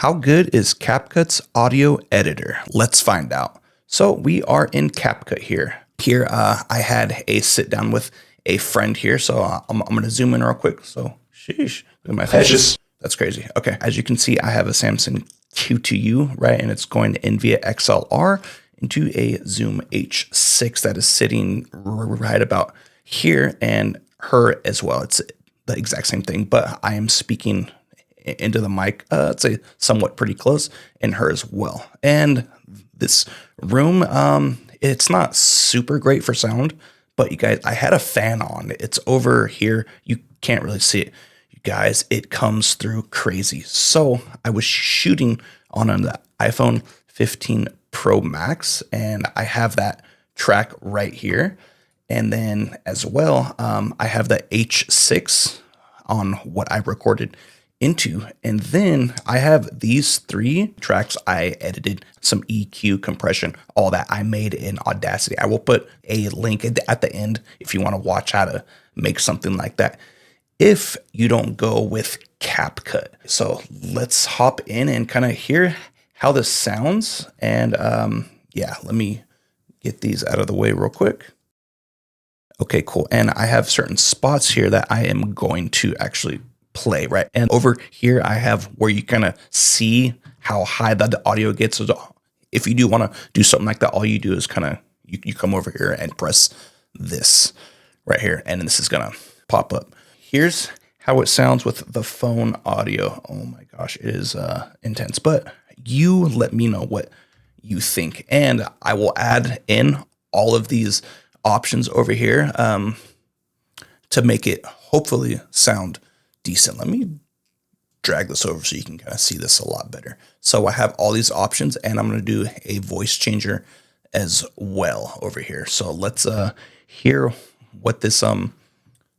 How good is CapCut's audio editor? Let's find out. So we are in CapCut here. Here I had a sit down with a friend here. So I'm going to zoom in real quick. So sheesh, look at my face. That's crazy. Okay. As you can see, I have a Samsung Q2U, right? And it's going in via XLR into a Zoom H6 that is sitting right about here, and her as well. It's the exact same thing, but I am speaking into the mic, I'd say somewhat pretty close, and her as well. And this room, it's not super great for sound, but you guys, I had a fan on. It's over here. You can't really see it. You guys, it comes through crazy. So I was shooting on an iPhone 15 Pro Max, and I have that track right here. And then as well, I have the H6 on what I recorded into. And then I have these 3 tracks I edited, some EQ, compression, all that I made in Audacity. I will put a link at the end if you want to watch how to make something like that, if you don't go with CapCut. So let's hop in and kind of hear how this sounds. And yeah, let me get these out of the way real quick. Okay, cool. And I have certain spots here that I am going to actually play, right? And over here, I have where you kind of see how high the audio gets. So if you do want to do something like that, all you do is kind of, you come over here and press this right here, and this is going to pop up. Here's how it sounds with the phone audio. Oh my gosh, it is intense, but you let me know what you think. And I will add in all of these options over here to make it hopefully sound decent. Let me drag this over so you can kind of see this a lot better. So I have all these options, and I'm going to do a voice changer as well over here. So let's hear what this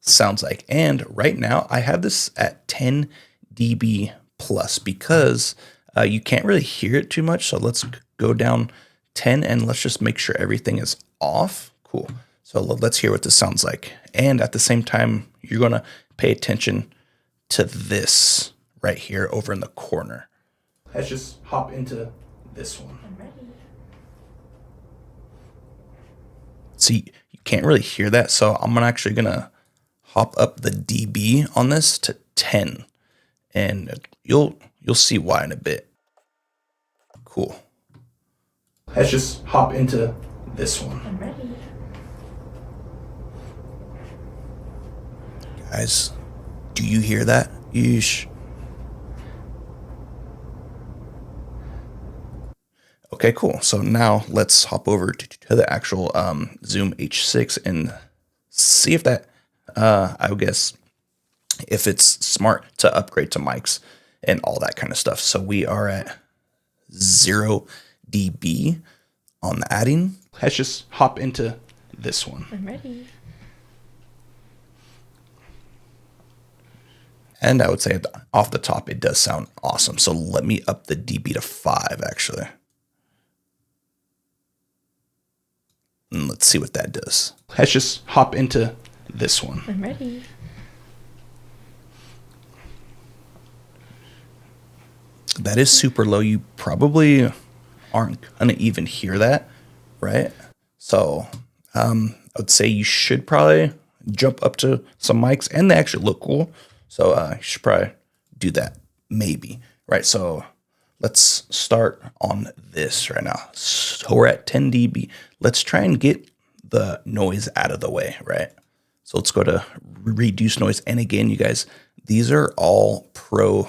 sounds like. And right now I have this at 10 dB plus because you can't really hear it too much. So let's go down 10 and let's just make sure everything is off. Cool. So let's hear what this sounds like. And at the same time, you're going to pay attention to this right here over in the corner. Let's just hop into this one. I'm ready. See, you can't really hear that. So I'm actually going to hop up the dB on this to 10, and you'll see why in a bit. Cool. Let's just hop into this one. I'm ready. Guys, do you hear that? Yeesh. Okay, cool. So now let's hop over to the actual Zoom H6 and see if that, I would guess, if it's smart to upgrade to mics and all that kind of stuff. So we are at 0 dB on the adding. Let's just hop into this one. I'm ready. And I would say off the top, it does sound awesome. So let me up the dB to 5, actually. And let's see what that does. Let's just hop into this one. I'm ready. That is super low. You probably aren't going to even hear that, right? So I would say you should probably jump up to some mics, and they actually look cool. So you should probably do that, maybe, right? So let's start on this right now. So we're at 10 dB. Let's try and get the noise out of the way, right? So let's go to reduce noise. And again, you guys, these are all pro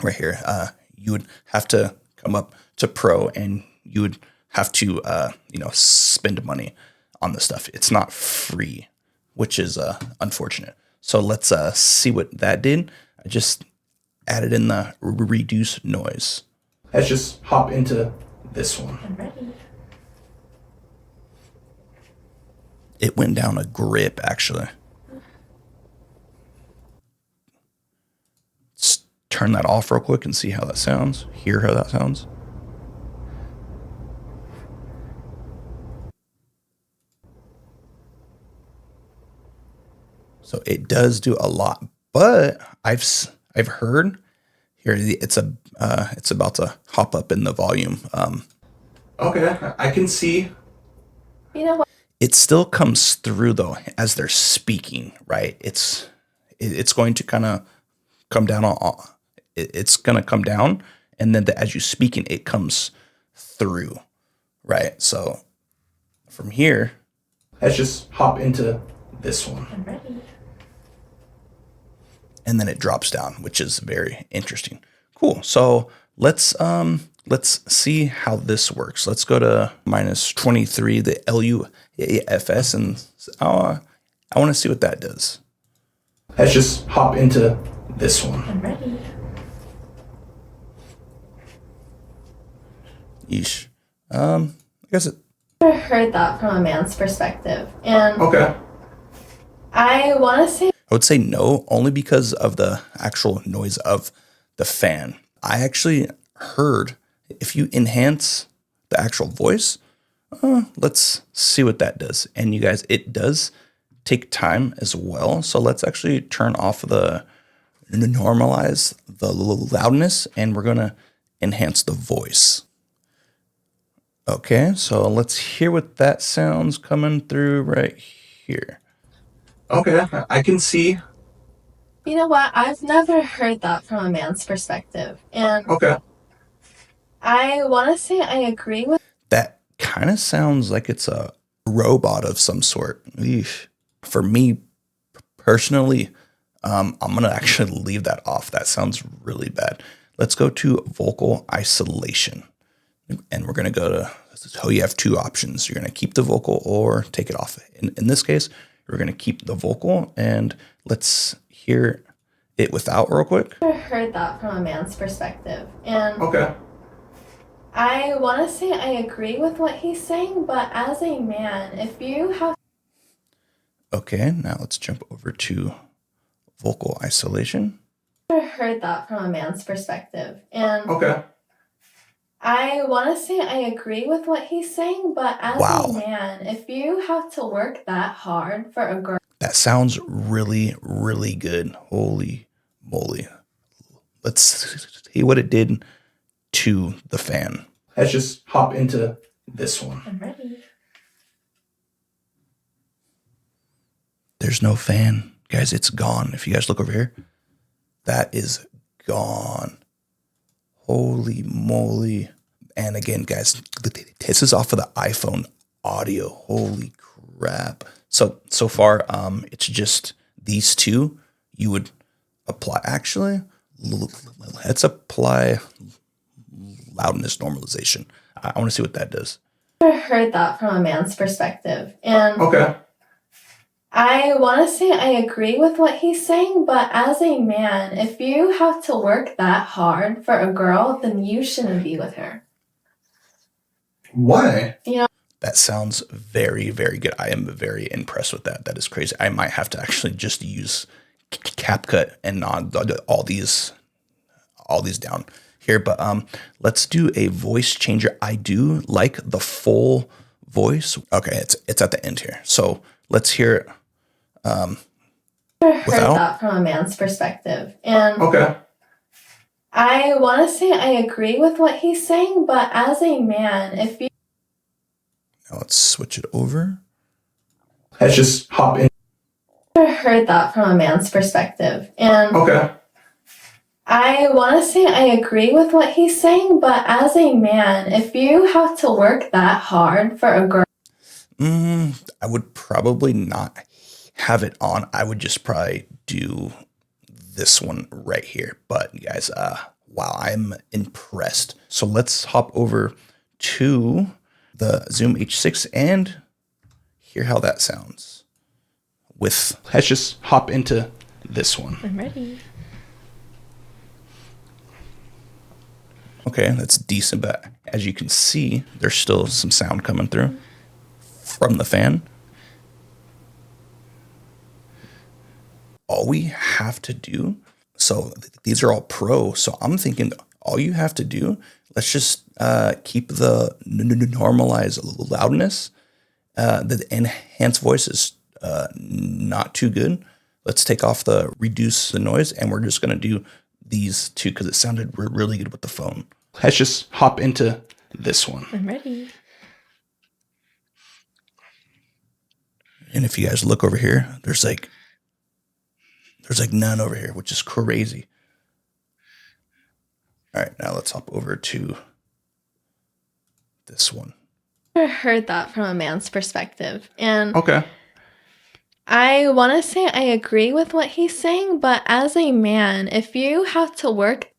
right here. You would have to come up to pro, and you would have to, spend money on this stuff. It's not free, which is unfortunate. So let's see what that did. I just added in the reduce noise. Let's just hop into this one. I'm ready. It went down a grip, actually. Let's turn that off real quick and see how that sounds. Hear how that sounds. So it does do a lot, but I've heard Here, it's about to hop up in the volume. Okay, I can see. You know what? It still comes through though as they're speaking, right? It's going to kind of come down it's going to come down, and then as you speaking, it comes through, right? So from here, let's just hop into this one. I'm ready. And then it drops down, which is very interesting. Cool. So let's see how this works. Let's go to -23, the LUFS, and I want to see what that does. Let's just hop into this one. I'm ready. Yeesh. I guess it. I've never heard that from a man's perspective, and Okay. I want to say I would say no, only because of the actual noise of the fan. I actually heard if you enhance the actual voice, let's see what that does. And you guys, it does take time as well. So let's actually turn off normalize the loudness, and we're going to enhance the voice. Okay, so let's hear what that sounds coming through right here. Okay, I can see. you know what? I've never heard that from a man's perspective, and Okay. I want to say I agree with. That kind of sounds like it's a robot of some sort. Eesh. For me personally, I'm going to actually leave that off. That sounds really bad. Let's go to vocal isolation. And we're going to go to, so you have two options. You're going to keep the vocal or take it off. In this case, we're going to keep the vocal, and let's hear it without real quick. I've never heard that from a man's perspective, and Okay. I want to say I agree with what he's saying, but as a man, if you have Okay, now let's jump over to vocal isolation. never heard that from a man's perspective, and Okay. I want to say I agree with what he's saying, but as Wow. a man, if you have to work that hard for a girl, That sounds really, really good. Holy moly. Let's see what it did to the fan. Let's just hop into this one. I'm ready. There's no fan. Guys, it's gone. If you guys look over here, that is gone. Holy moly. And again, guys, this is off of the iPhone audio. Holy crap. So far, it's just these two. You would apply, actually, let's apply loudness normalization. I want to see what that does. I've never heard that from a man's perspective, and Okay. I want to say I agree with what he's saying, but as a man, if you have to work that hard for a girl, then you shouldn't be with her. Why? You know, That sounds very, very good. I am very impressed with that. That is crazy. I might have to actually just use CapCut and not all these down here. But let's do a voice changer. I do like the full voice. Okay, it's at the end here. So let's hear it. I've never heard Without? that from a man's perspective, and Okay. I want to say I agree with what he's saying, but as a man, if you Now let's switch it over. Let's just hop in. I've never heard that from a man's perspective, and Okay. I want to say I agree with what he's saying, but as a man, if you have to work that hard for a girl, I would probably not have it on. I would just probably do this one right here. But you guys, wow, I'm impressed. So let's hop over to the Zoom H6 and hear how that sounds. Let's just hop into this one. I'm ready. Okay, that's decent, but as you can see, there's still some sound coming through from the fan. All we have to do, so these are all pro, so I'm thinking all you have to do, let's just keep the normalize loudness. The enhanced voice is not too good. Let's take off the reduce the noise, and we're just going to do these two because it sounded really good with the phone. Let's just hop into this one. I'm ready. And if you guys look over here, there's like none over here, which is crazy. All right, now let's hop over to this one. I've never heard that from a man's perspective. And Okay. I want to say I agree with what he's saying, but as a man, if you have to work.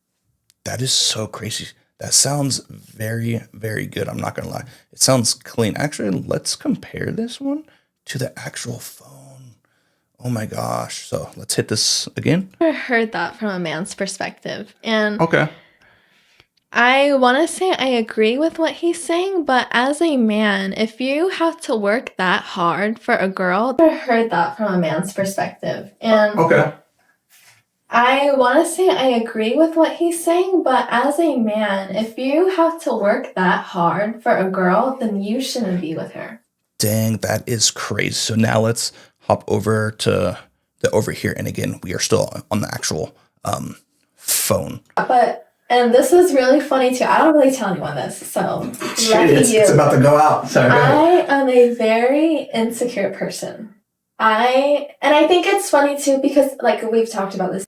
That is so crazy. That sounds very, very good. I'm not going to lie. It sounds clean. Actually, let's compare this one to the actual phone. Oh my gosh. So let's hit this again. I've never heard that from a man's perspective. And Okay. I want to say I agree with what he's saying, but as a man, if you have to work that hard for a girl. I've never heard that from a man's perspective. And Okay. I want to say I agree with what he's saying, but as a man, if you have to work that hard for a girl, then you shouldn't be with her. Dang, that is crazy. So now let's hop over to the over here. And again, we are still on the actual phone. And this is really funny too. I don't really tell anyone this, so lucky you. It's about to go out. Sorry. I am a very insecure person. I think it's funny too because like we've talked about this.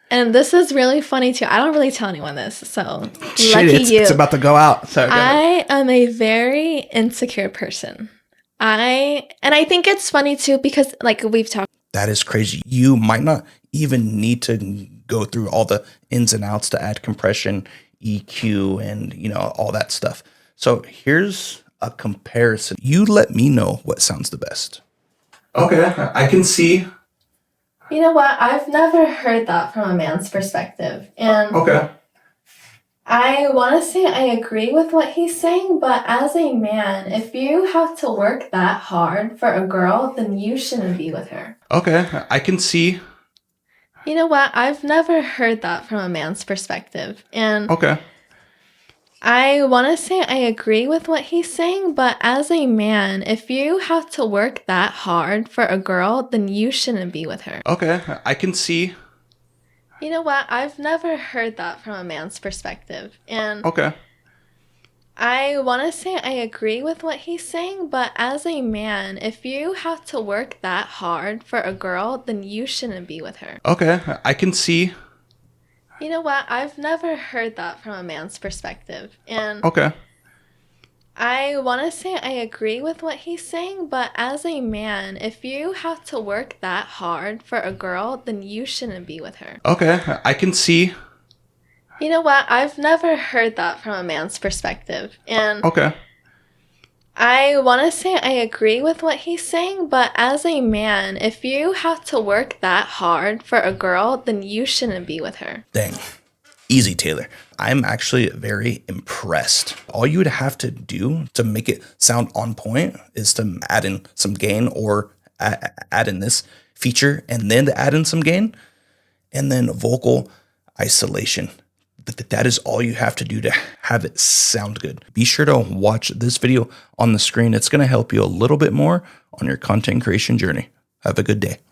And this is really funny too. I don't really tell anyone this, so lucky you. It's about to go out. Sorry. I am a very insecure person. I think it's funny too because like we've talked. That is crazy. You might not even need to go through all the ins and outs to add compression, EQ, and all that stuff. So here's a comparison. You let me know what sounds the best. Okay, I can see. You know what? I've never heard that from a man's perspective. And okay. I want to say I agree with what he's saying, but as a man, if you have to work that hard for a girl, then you shouldn't be with her. Okay, I can see. You know what? I've never heard that from a man's perspective. And okay. I want to say I agree with what he's saying, but as a man, if you have to work that hard for a girl, then you shouldn't be with her. Okay, I can see. You know what? I've never heard that from a man's perspective. And okay. I want to say I agree with what he's saying, but as a man, if you have to work that hard for a girl, then you shouldn't be with her. Okay, I can see. You know what? I've never heard that from a man's perspective. And okay. I want to say I agree with what he's saying, but as a man, if you have to work that hard for a girl, then you shouldn't be with her. Okay, I can see. You know what? I've never heard that from a man's perspective. And okay. I want to say I agree with what he's saying, but as a man, if you have to work that hard for a girl, then you shouldn't be with her. Dang. Easy, Taylor. I'm actually very impressed. All you would have to do to make it sound on point is to add in some gain or add in this feature and then to add in some gain and then vocal isolation. That is all you have to do to have it sound good. Be sure to watch this video on the screen. It's going to help you a little bit more on your content creation journey. Have a good day.